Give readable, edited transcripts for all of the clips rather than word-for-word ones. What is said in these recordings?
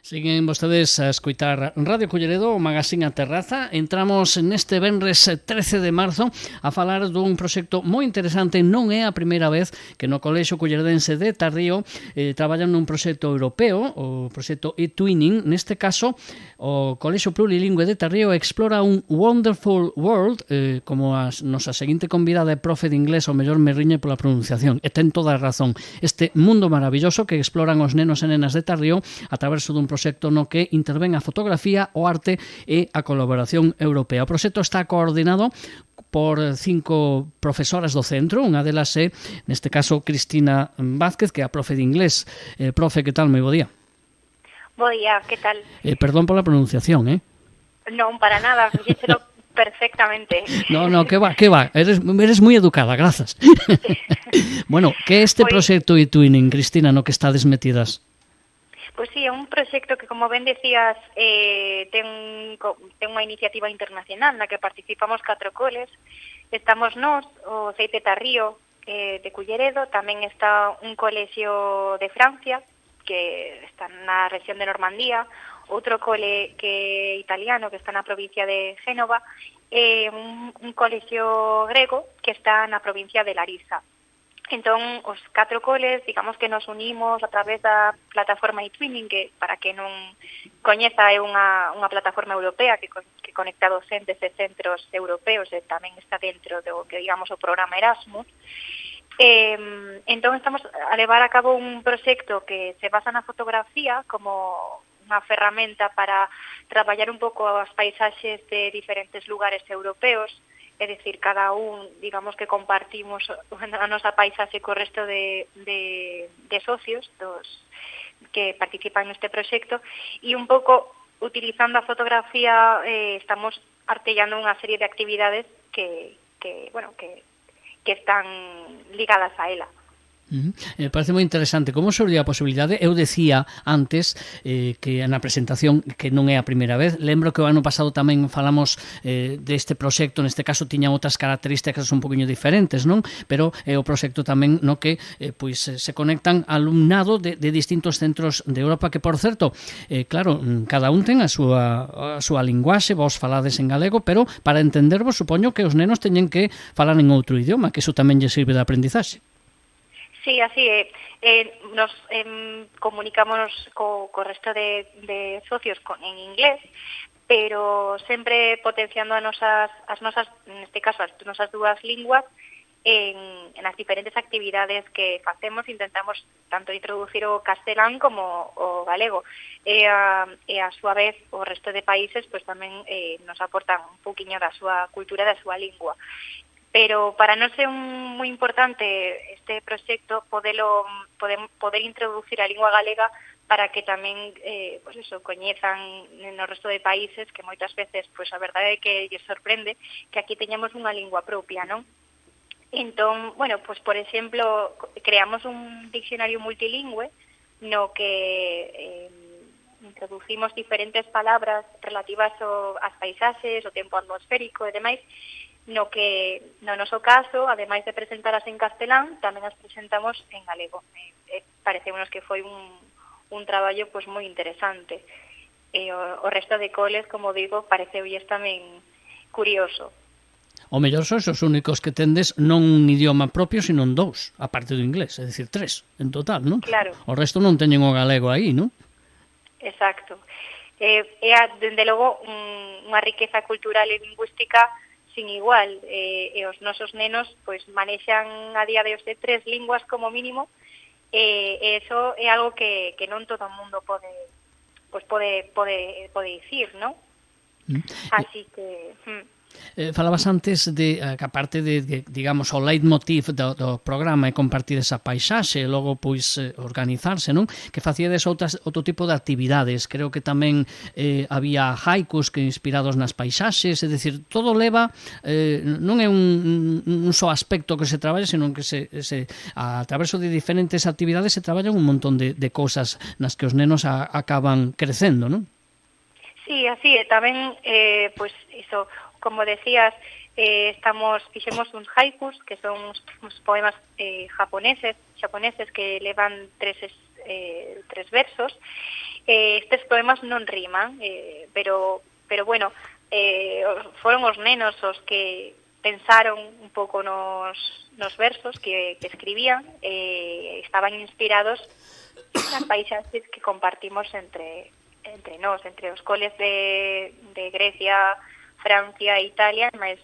Siguen vostedes a escoitar Radio Culleredo, o magazín A Terraza. Entramos neste venres 13 de marzo a falar dun proxecto moi interesante. Non é a primeira vez que no Colexio Culleredense de Tarrío traballan nun proxecto europeo, o proxecto eTwinning. Neste caso, o Colexio Plurilingüe de Tarrío explora un Wonderful World, como a nosa seguinte convidada é profe de inglés, o mellor me riñe pola pronunciación, e ten toda a razón. Este mundo maravilloso que exploran os nenos e nenas de Tarrío a través dun proxecto no que intervén a fotografía, o arte e a colaboración europea. O proxecto está coordinado por 5 profesoras do centro. Unha delas é, neste caso, Cristina Vázquez, que é a profe de inglés. Profe, que tal? Moi bo día. Bo día, que tal? Perdón pola pronunciación, Non, para nada, fixéchelo perfectamente. No, que va. Eres moi educada, grazas. Bueno, que é este proxecto eTwinning, Cristina, no que estades metidas? Pois sí, é un proxecto que, como ben decías, ten unha iniciativa internacional na que participamos 4 coles. Estamos nós, o CEIP Tarrío de Culleredo, tamén está un colexio de Francia, que está na rexión de Normandía, outro cole que é italiano, que está na provincia de Génova, e un colexio grego que está na provincia de Larisa. Entón, os 4 coles, digamos que nos unimos a través da plataforma eTwinning, que, para que non coñeza, é unha plataforma europea que conecta docentes e centros europeos e tamén está dentro do que, digamos, o programa Erasmus. Entón, estamos a levar a cabo un proxecto que se basa na fotografía como unha ferramenta para traballar un pouco as paisaxes de diferentes lugares europeos. É dicir, cada un, digamos que compartimos a nosa paisaxe co resto de socios que participan neste proxecto, e un pouco utilizando a fotografía estamos artellando unha serie de actividades que están ligadas a ela. Parece moi interesante. Como surdiu a posibilidade? Eu decía antes que na presentación que non é a primeira vez. Lembro que o ano pasado tamén falamos deste proxecto, neste caso tiñan outras características un poquinho diferentes, non? Pero é o proxecto tamén no que se conectan alumnado de distintos centros de Europa, que, por certo, claro, cada un ten a súa linguaxe, vos falades en galego, pero para entendervos supoño que os nenos teñen que falar en outro idioma, que iso tamén lle sirve de aprendizaxe. Sí, así é. Nos comunicamos co resto de socios en inglés, pero sempre potenciando as nosas, neste caso, as nosas dúas linguas en as diferentes actividades que facemos. Intentamos tanto introducir o castelán como o galego. E a súa vez, o resto de países pois tamén nos aportan un pouquiño da súa cultura, da súa lingua. Pero para nós é moi importante este proxecto poder introducir a lingua galega para que tamén coñezan no resto de países, que moitas veces a verdade é que lles sorprende que aquí teñamos unha lingua propia, non? Entón, por exemplo, creamos un diccionario multilingüe no que introducimos diferentes palabras relativas ás paisaxes, o tempo atmosférico e demais, no que, no noso caso, ademais de presentaras en castelán, tamén as presentamos en galego. Pareceunos que foi un traballo moi interesante. O resto de coles, como digo, pareceulles tamén curioso. O mellor sois os únicos que tendes non un idioma propio, sino 2, a parte do inglés, é dicir, 3 en total, non? Claro. O resto non teñen o galego aí, non? Exacto. É, dende logo, unha riqueza cultural e lingüística sin igual, e os nosos nenos manexan a día de hoxe 3 linguas como mínimo, e eso é algo que non todo o mundo pode dicir, non? Así que... Falabas antes de que a parte de digamos, o leitmotiv do programa é compartir esa paisaxe e logo organizarse, non? Que facíades outro tipo de actividades. Creo que tamén había haikus que inspirados nas paisaxes, é dicir, todo leva non é un só aspecto que se traballa, senón que a través de diferentes actividades se traballan un montón de cousas nas que os nenos acaban crecendo, non? Sí, así é. Tamén, iso, como decías, fixemos uns haikus, que son uns poemas japoneses que levan 3 tres versos. Estes poemas non riman, pero bueno, foron os nenos os que pensaron un pouco nos versos que escribían, estaban inspirados nas paisaxes que compartimos entre nós, entre os coles de Grecia, Francia e Italia, mas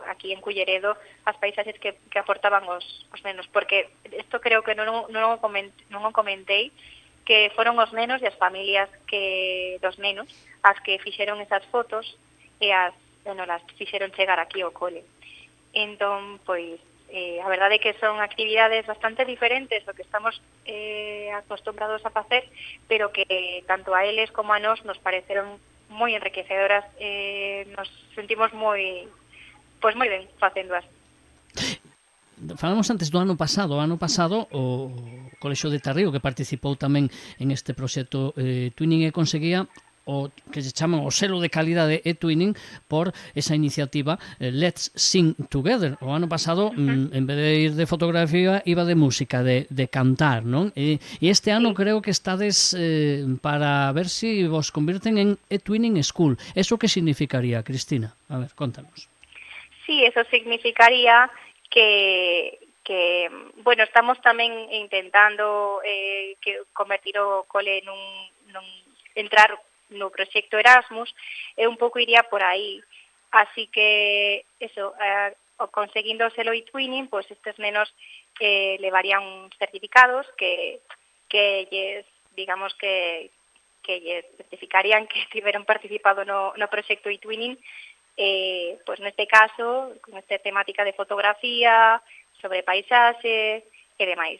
aquí en Culleredo as paisaxes que aportaban os nenos, porque isto creo que non o comentei, que foron os nenos e as familias dos nenos as que fixeron esas fotos e as fixeron chegar aquí ao cole. Entón, pois, a verdade é que son actividades bastante diferentes do que estamos acostumbrados a facer, pero que tanto a eles como a nós nos pareceron moi enriquecedoras, nos sentimos moi ben facéndoas. Falamos antes do ano pasado o Colexio de Tarrío, que participou tamén en este proxecto Twinning, e conseguía o que se chaman o selo de calidade e-Twinning por esa iniciativa Let's Sing Together. O ano pasado, en vez de ir de fotografía, iba de música, de cantar, non? E este ano creo que estades para ver si vos convirten en e-Twinning School. Eso que significaría, Cristina? A ver, contanos. Sí, eso significaría que bueno, estamos tamén intentando que convertir o cole entrar no proxecto Erasmus, e un pouco iría por aí. Así que, eso, conseguindo o selo e-Twinning, pois estes nenos levarían certificados que lles, digamos que lles certificarían que tiveron participado no proxecto e-Twinning, pois neste caso, con esta temática de fotografía, sobre paisaxe e demais.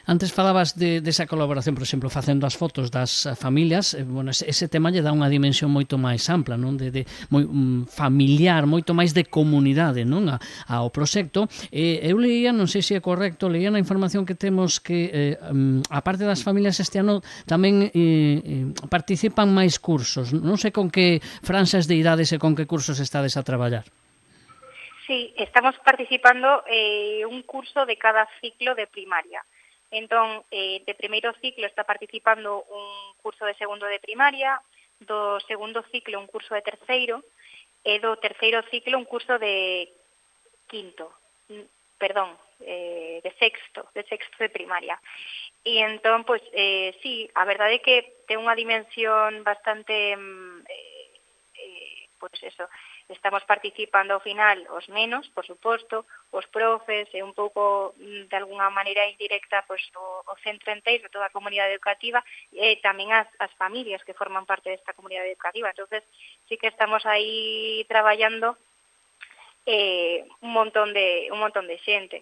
Antes falabas desa colaboración, por exemplo, facendo as fotos das familias. Bueno, ese tema lle dá unha dimensión moito máis ampla, non? De moi familiar, moito máis de comunidade, non? Ao proxecto. Eu leía, non sei se é correcto, leía na información que temos que a parte das familias este ano tamén participan máis cursos. Non sei con que franxas de idades e con que cursos estades a traballar. Sí, estamos participando un curso de cada ciclo de primaria. Entón, de primeiro ciclo está participando un curso de segundo de primaria, do segundo ciclo un curso de terceiro, e do terceiro ciclo un curso de sexto de primaria. E entón, pois, sí, a verdade é que ten unha dimensión bastante, pois eso, estamos participando ao final os nenos, por suposto, os profes e un pouco de alguna maneira indirecta pois o centro enteiro, toda a comunidade educativa e tamén as familias que forman parte desta comunidade educativa. Entonces, sí que estamos aí traballando un montón de xente.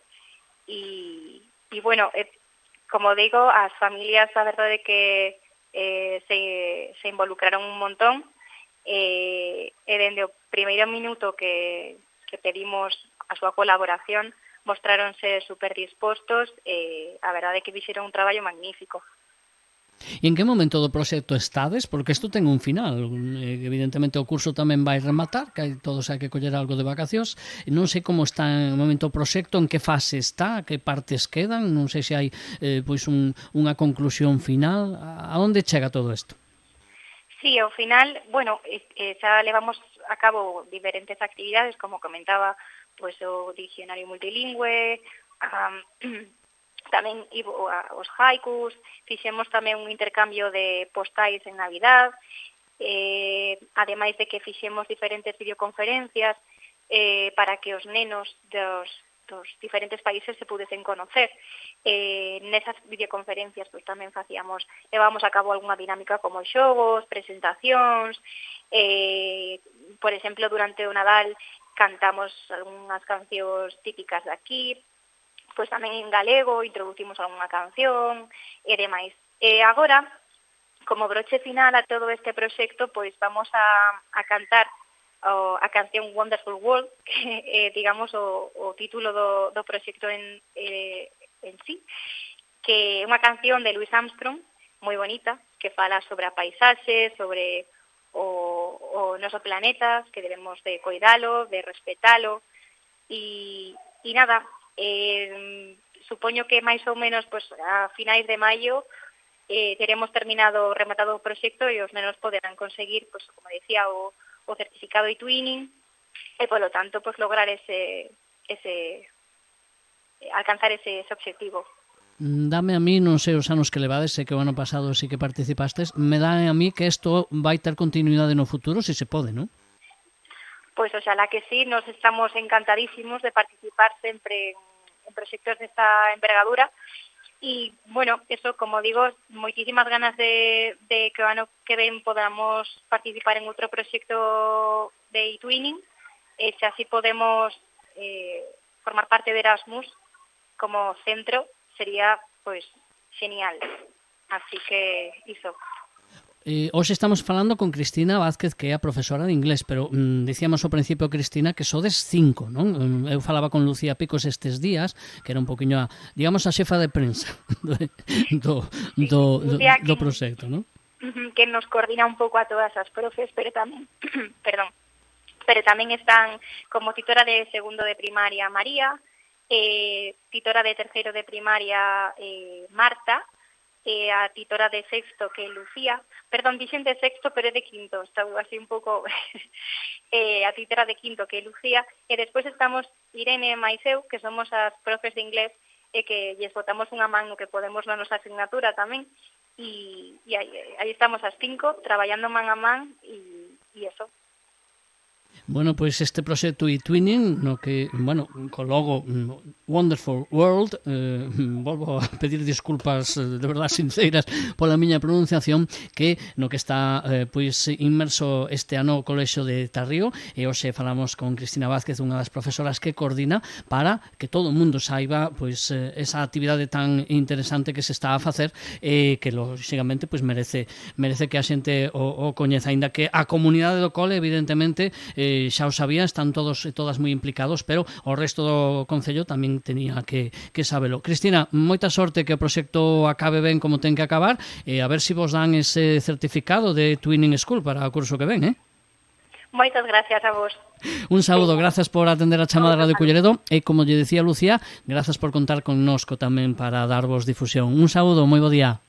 E bueno, como digo, as familias a verdade que se involucraron un montón. E dende o primeiro minuto que pedimos a súa colaboración mostráronse super dispostos e a verdade é que fixeron un traballo magnífico. E en que momento do proxecto estades? Porque isto ten un final. Evidentemente o curso tamén vai rematar, que todos hai que coller algo de vacacións. Non sei como está en o momento o proxecto, en que fase está, que partes quedan, non sei se hai pois unha conclusión final. A onde chega todo isto? Sí, ao final, bueno, xa levamos a cabo diferentes actividades, como comentaba, pois o diccionario multilingüe, tamén os haikus, fixemos tamén un intercambio de postais en Navidad, ademais de que fixemos diferentes videoconferencias para que os nenos dos diferentes países se pudesen conocer. Nesas videoconferencias pues, tamén levábamos a cabo algunha dinámica como xogos, presentacións, por exemplo, durante o Nadal cantamos algunhas cancións típicas de aquí, pois tamén en galego introducimos algunha canción e demais. E agora, como broche final a todo este proxecto, pois vamos a cantar a canción Wonderful World, que é, digamos, o título do proxecto en sí, que é unha canción de Louis Armstrong, moi bonita, que fala sobre a paisaxe, sobre o noso planeta, que debemos de coidalo, de respetalo, e nada, supoño que máis ou menos pues, a finais de maio teremos rematado o proxecto e os nenos poderán conseguir, pois, como decía, o certificado e-twinning e, polo tanto, pois, lograr alcanzar ese objetivo. Dame a mí, non sei os anos que levades, sei que o ano pasado sí que participastes, me dá a mí que isto vai ter continuidade no futuro, se pode, non? Pois oxalá que sí, nos estamos encantadísimos de participar sempre en proxectos desta envergadura e, bueno, eso, como digo, moitísimas ganas de que o ano que ven podamos participar en outro proxecto de e-twinning e se así podemos formar parte de Erasmus como centro sería, pois, genial. Así que iso. Hoxe estamos falando con Cristina Vázquez, que é a profesora de inglés, pero dicíamos ao principio, Cristina, que sodes 5, non? Eu falaba con Lucía Picos estes días, que era un poquinho, digamos, a xefa de prensa do proxecto, non? Que nos coordina un pouco a todas as profes, pero tamén, perdón, pero tamén están como titora de segundo de primaria María, titora de terceiro de primaria Marta, a titora de sexto que é Lucía, perdón, dixen de sexto pero é de quinto, está así un pouco a titora de quinto que é Lucía, e despois estamos Irene e Maiseu, que somos as profes de inglés e que lles botamos unha man no que podemos na nosa asignatura tamén, e aí estamos as 5 traballando man a man e eso. Bueno, pois este proxecto e-twinning, no que, bueno, co logo Wonderful World, volvo a pedir disculpas de verdade sinceras pola miña pronunciación, que no que está pois inmerso este ano o Colexio de Tarrío, e hoxe falamos con Cristina Vázquez, unha das profesoras que coordina para que todo o mundo saiba pois esa actividade tan interesante que se está a facer e que lógicamente pois merece que a xente o coñeza, aínda que a comunidade do cole evidentemente xa o sabía, están todos e todas moi implicados, pero o resto do Concello tamén tenía que sabelo. Cristina, moita sorte que o proxecto acabe ben como ten que acabar e a ver se vos dan ese certificado de Twinning School para o curso que ven, Moitas gracias a vos. Un saúdo, grazas por atender a chamada de Radio Culleredo e, como lle decía Lucía, grazas por contar connosco tamén para darvos difusión. Un saúdo, moi bo día.